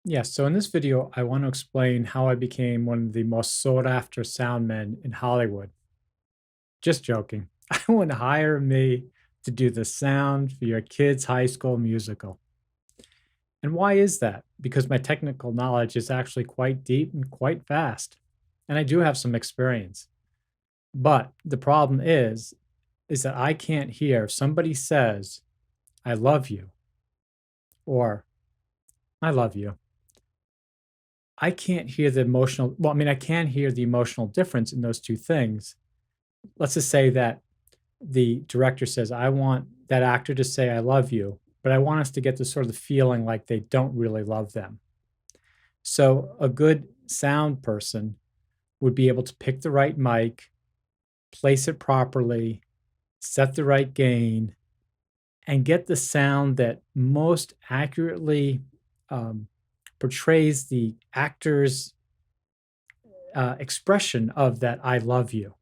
Yes, so in this video, I want to explain how I became one of the most sought after sound men in Hollywood. Just joking. I want to hire me to do the sound for your kid's high school musical. And why is that? Because my technical knowledge is actually quite deep and quite vast. And I do have some experience. But the problem is that I can't hear if somebody says, I love you, or I love you. I can't hear the emotional, well, I mean, I can hear the emotional difference in those two things. Let's just say that the director says, I want that actor to say, I love you, but I want us to get the sort of the feeling like they don't really love them. So a good sound person would be able to pick the right mic, place it properly, set the right gain, and get the sound that most accurately um, portrays the actor's expression of that I love you.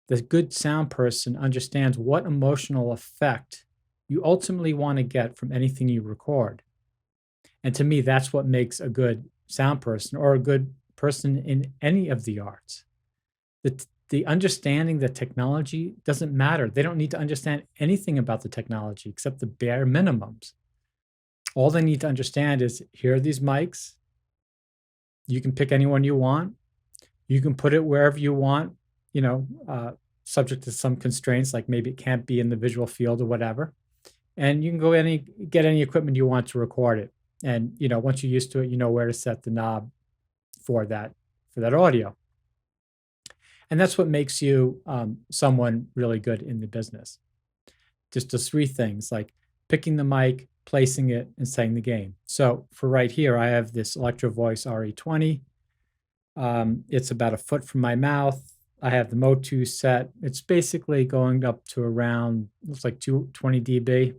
The good sound person understands what emotional effect you ultimately want to get from anything you record. And to me, that's what makes a good sound person or a good person in any of the arts. The understanding that technology doesn't matter. They don't need to understand anything about the technology except the bare minimums. All they need to understand is here are these mics. You can pick anyone you want. You can put it wherever you want, you know, subject to some constraints, like maybe it can't be in the visual field or whatever. And you can go get any equipment you want to record it. And once you're used to it, you know where to set the knob for that audio. And that's what makes you someone really good in the business. Just those three things, like picking the mic, placing it, and setting the gain. So for right here, I have this Electro Voice RE20. It's about a foot from my mouth. I have the Mo2 set. It's basically going up to around, looks like 220 dB.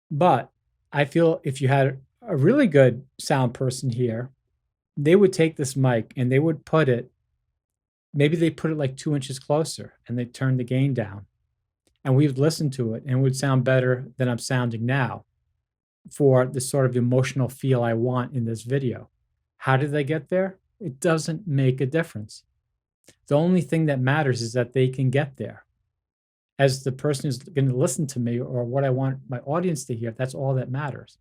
But I feel if you had a really good sound person here, they would take this mic and they would put it, maybe they put it like 2 inches closer and they turn the gain down. And we would listen to it and it would sound better than I'm sounding now for the sort of emotional feel I want in this video. How did they get there? It doesn't make a difference. The only thing that matters is that they can get there. As the person who's going to listen to me or what I want my audience to hear, that's all that matters.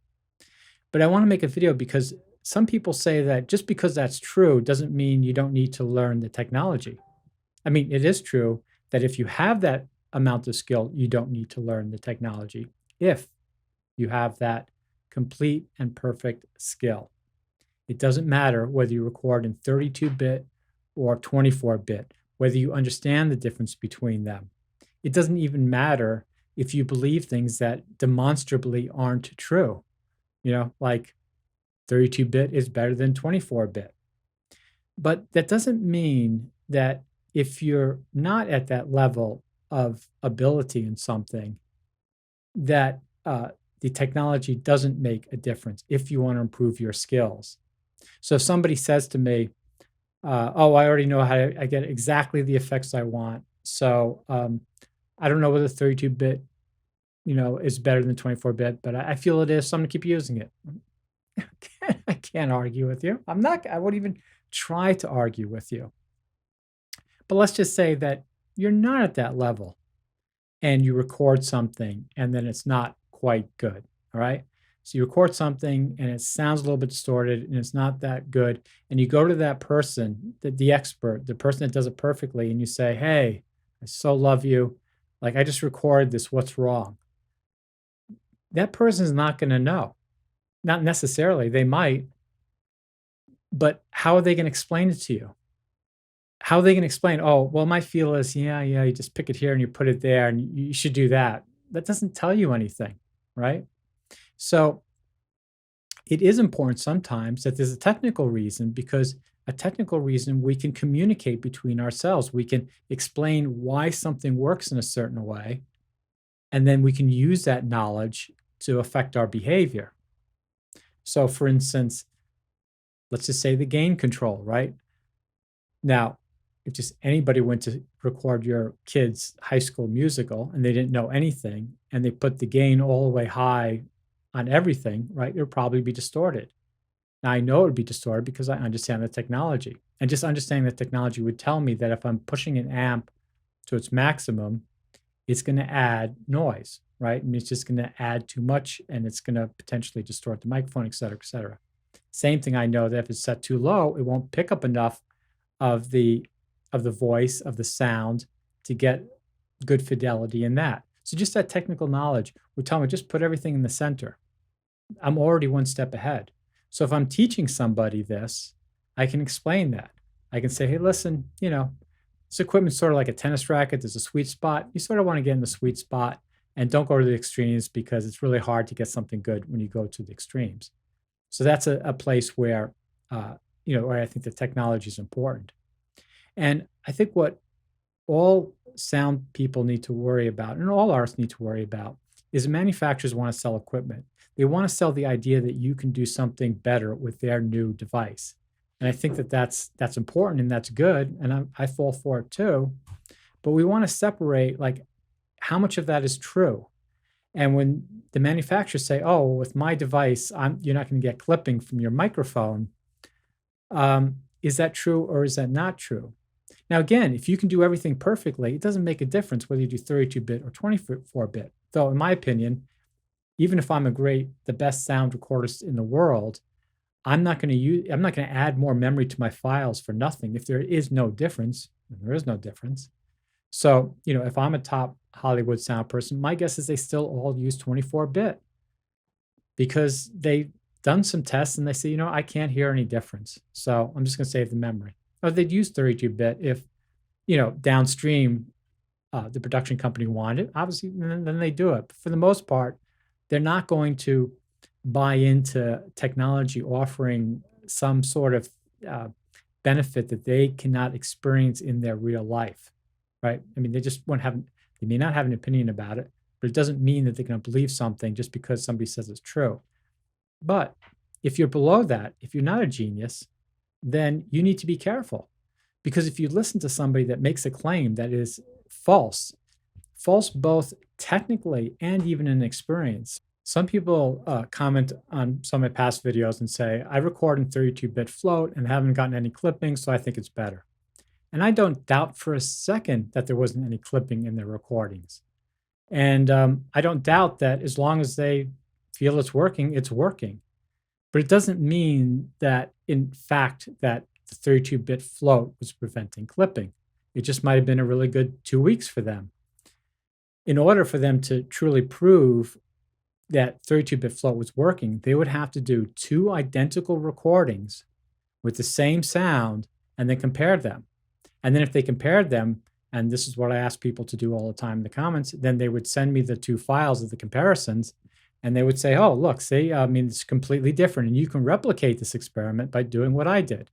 But I want to make a video because some people say that just because that's true doesn't mean you don't need to learn the technology. I mean, it is true that if you have that amount of skill, you don't need to learn the technology if you have that complete and perfect skill. It doesn't matter whether you record in 32-bit or 24-bit, whether you understand the difference between them. It doesn't even matter if you believe things that demonstrably aren't true. Like 32-bit is better than 24-bit. But that doesn't mean that if you're not at that level of ability in something, that the technology doesn't make a difference if you want to improve your skills. So if somebody says to me, "Oh, I already know how I get exactly the effects I want, so I don't know whether 32-bit, is better than 24-bit, but I feel it is, so I'm gonna keep using it." I can't argue with you. I wouldn't even try to argue with you. But let's just say that you're not at that level and you record something and then it's not quite good. All right. So you record something and it sounds a little bit distorted and it's not that good. And you go to that person, the expert, the person that does it perfectly, and you say, "Hey, I so love you. Like, I just recorded this. What's wrong?" That person is not going to know. Not necessarily. They might, but how are they going to explain it to you? How are they gonna explain, "Oh, well, my feel is, yeah, yeah, you just pick it here and you put it there, and you should do that." That doesn't tell you anything, right? So, it is important sometimes that there's a technical reason, because a technical reason we can communicate between ourselves. We can explain why something works in a certain way, and then we can use that knowledge to affect our behavior. So, for instance, let's just say the gain control, right? Now, if just anybody went to record your kid's high school musical and they didn't know anything and they put the gain all the way high on everything, right, it would probably be distorted. Now I know it would be distorted because I understand the technology. And just understanding the technology would tell me that if I'm pushing an amp to its maximum, it's going to add noise, right? I mean, it's just going to add too much and it's going to potentially distort the microphone, et cetera, et cetera. Same thing, I know that if it's set too low, it won't pick up enough of the voice, of the sound to get good fidelity in that. So just that technical knowledge would tell me just put everything in the center. I'm already one step ahead. So if I'm teaching somebody this, I can explain that. I can say, hey, listen, this equipment's sort of like a tennis racket. There's a sweet spot. You sort of want to get in the sweet spot and don't go to the extremes because it's really hard to get something good when you go to the extremes. So that's a place where, where I think the technology is important. And I think what all sound people need to worry about, and all artists need to worry about, is manufacturers want to sell equipment. They want to sell the idea that you can do something better with their new device. And I think that that's important and that's good, and I fall for it too. But we want to separate like how much of that is true. And when the manufacturers say, "Oh, with my device, you're not going to get clipping from your microphone," is that true or is that not true? Now, again, if you can do everything perfectly, it doesn't make a difference whether you do 32-bit or 24-bit. Though, in my opinion, even if I'm the best sound recordist in the world, I'm not going to add more memory to my files for nothing. If there is no difference, and there is no difference. So, if I'm a top Hollywood sound person, my guess is they still all use 24-bit because they've done some tests and they say, I can't hear any difference. So I'm just going to save the memory. Or they'd use 32-bit if, downstream the production company wanted it. Obviously, then they do it. But for the most part, they're not going to buy into technology offering some sort of benefit that they cannot experience in their real life, right? I mean, they may not have an opinion about it, but it doesn't mean that they're going to believe something just because somebody says it's true. But if you're below that, if you're not a genius, then you need to be careful. Because if you listen to somebody that makes a claim that is false both technically and even in experience. Some people comment on some of my past videos and say, I record in 32-bit float and haven't gotten any clipping, so I think it's better. And I don't doubt for a second that there wasn't any clipping in their recordings. And I don't doubt that as long as they feel it's working, it's working. But it doesn't mean that, in fact, that the 32-bit float was preventing clipping. It just might have been a really good 2 weeks for them. In order for them to truly prove that 32-bit float was working, they would have to do 2 identical recordings with the same sound and then compare them. And then if they compared them, and this is what I ask people to do all the time in the comments, then they would send me the 2 files of the comparisons, and they would say, oh, look, see, it's completely different, and you can replicate this experiment by doing what I did.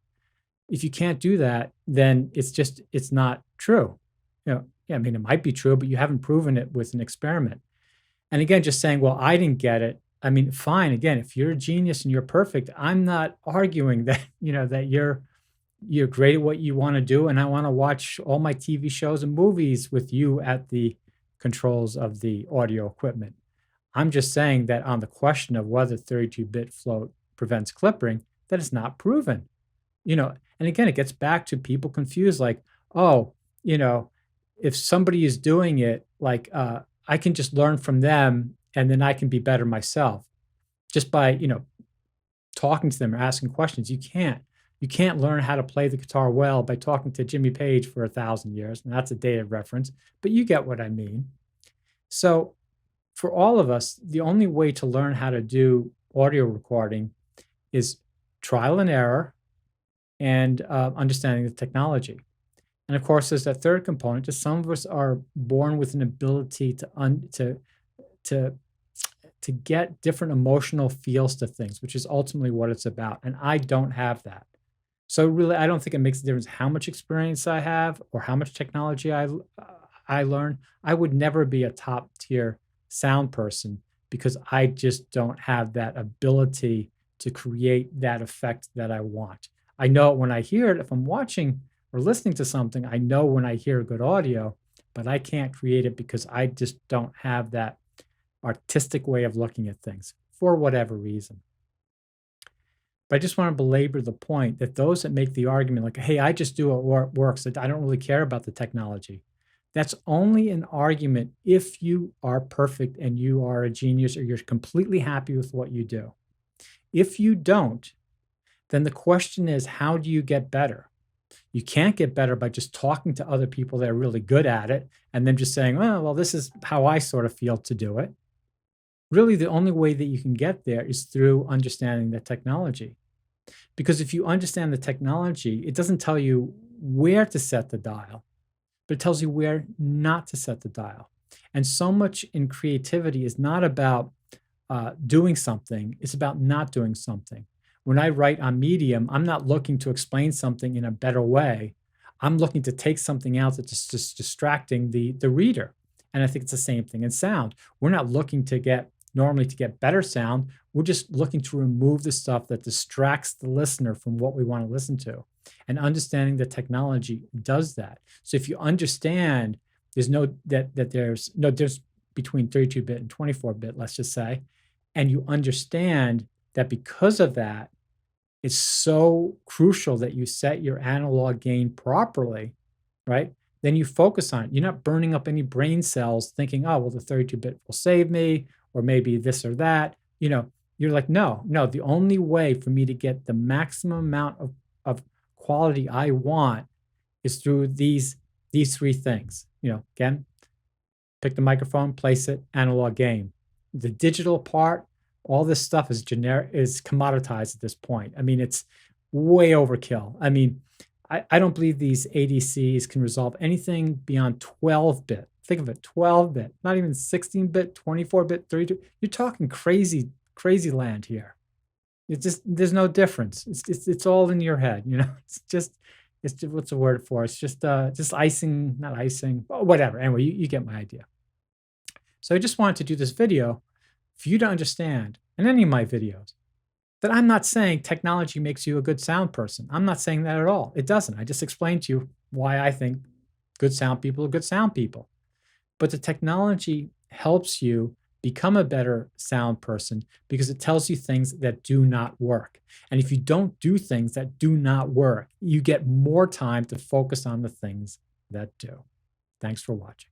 If you can't do that, then it's not true. It might be true, but you haven't proven it with an experiment. And again, just saying, well, I didn't get it. Fine. Again, if you're a genius and you're perfect, I'm not arguing that, that you're great at what you want to do. And I want to watch all my TV shows and movies with you at the controls of the audio equipment. I'm just saying that on the question of whether 32-bit float prevents clipping, that is not proven. And again, it gets back to people confused, like, oh, if somebody is doing it, like, I can just learn from them and then I can be better myself just by, talking to them or asking questions. You can't learn how to play the guitar well by talking to Jimmy Page for 1,000 years. And that's a dated reference, but you get what I mean. So for all of us, the only way to learn how to do audio recording is trial and error and understanding the technology. And of course, there's that third component. Just some of us are born with an ability to get different emotional feels to things, which is ultimately what it's about. And I don't have that. So really, I don't think it makes a difference how much experience I have or how much technology I learn. I would never be a top tier sound person because I just don't have that ability to create that effect that I want. I know it when I hear it. If I'm watching or listening to something, I know when I hear good audio, but I can't create it because I just don't have that artistic way of looking at things. for whatever reason. But I just want to belabor the point that those that make the argument like, "Hey, I just do what works. I don't really care about the technology." That's only an argument if you are perfect and you are a genius or you're completely happy with what you do. If you don't, then the question is, how do you get better? You can't get better by just talking to other people that are really good at it and then just saying, "Oh, well, this is how I sort of feel to do it." Really, the only way that you can get there is through understanding the technology. Because if you understand the technology, it doesn't tell you where to set the dial, but it tells you where not to set the dial. And so much in creativity is not about doing something, it's about not doing something. When I write on Medium, I'm not looking to explain something in a better way. I'm looking to take something out that's just distracting the reader. And I think it's the same thing in sound. We're not looking to get normally to get better sound. We're just looking to remove the stuff that distracts the listener from what we want to listen to. And understanding the technology does that. So if you understand there's no difference between 32-bit and 24-bit, let's just say, and you understand that because of that, it's so crucial that you set your analog gain properly, right? Then you focus on it. You're not burning up any brain cells thinking, oh, well, the 32-bit will save me, or maybe this or that. You're like, no, no, the only way for me to get the maximum amount of quality I want is through these three things. Again, pick the microphone, place it, analog gain. The digital part, all this stuff is generic, is commoditized at this point. I mean, it's way overkill. I mean, I don't believe these ADCs can resolve anything beyond 12-bit. Think of it, 12-bit, not even 16-bit, 24-bit, 32. You're talking crazy, crazy land here. It's just there's no difference. It's all in your head. It's just what's the word for it? It's just icing, not icing, whatever. Anyway, you get my idea. So I just wanted to do this video for you to understand, in any of my videos, that I'm not saying technology makes you a good sound person. I'm not saying that at all. It doesn't. I just explained to you why I think good sound people are good sound people. But the technology helps you become a better sound person because it tells you things that do not work. And if you don't do things that do not work, you get more time to focus on the things that do. Thanks for watching.